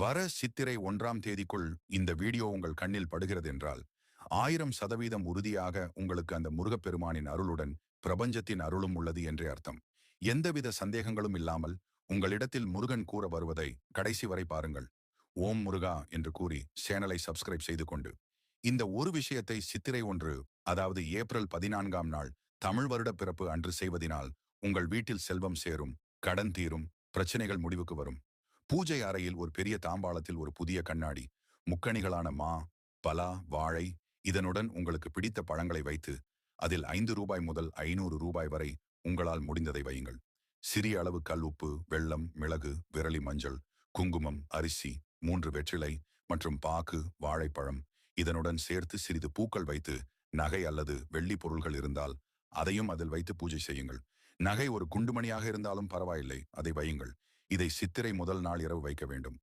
வர சித்திரை 1ஆம் தேதிக்குள் இந்த வீடியோ உங்கள் கண்ணில் படுகிறது என்றால் 1000% உறுதியாக உங்களுக்கு அந்த முருகப்பெருமானின் அருளுடன் பிரபஞ்சத்தின் அருளும் உள்ளது என்றே அர்த்தம். எந்தவித சந்தேகங்களும் இல்லாமல் உங்களிடத்தில் முருகன் கூற வருவதை கடைசி வரை பாருங்கள். ஓம் முருகா என்று கூறி சேனலை சப்ஸ்கிரைப் செய்து கொண்டு இந்த ஒரு விஷயத்தை சித்திரை 1, அதாவது ஏப்ரல் 14ஆம் நாள் தமிழ் வருட பிறப்பு அன்று செய்வதினால் உங்கள் வீட்டில் செல்வம் சேரும், கடன் தீரும், பிரச்சனைகள் முடிவுக்கு வரும். பூஜை அறையில் ஒரு பெரிய தாம்பாளத்தில் ஒரு புதிய கண்ணாடி, முக்கணிகளான மா, பலா, வாழை, இதனுடன் உங்களுக்கு பிடித்த பழங்களை வைத்து அதில் ரூபாய் 5 முதல் ரூபாய் 500 வரை உங்களால் முடிந்ததை வையுங்கள். சிறிய அளவு கல் உப்பு, வெல்லம், மிளகு, விரலி மஞ்சள், குங்குமம், அரிசி, 3 வெற்றிலை மற்றும் பாக்கு, வாழைப்பழம், இதனுடன் சேர்த்து சிறிது பூக்கள் வைத்து நகை அல்லது வெள்ளி பொருள்கள் இருந்தால் அதையும் அதில் வைத்து பூஜை செய்யுங்கள். நகை ஒரு குண்டுமணியாக இருந்தாலும் பரவாயில்லை, அதை வையுங்கள். இதை சித்திரை முதல் நாள் இரவு வைக்க வேண்டும்.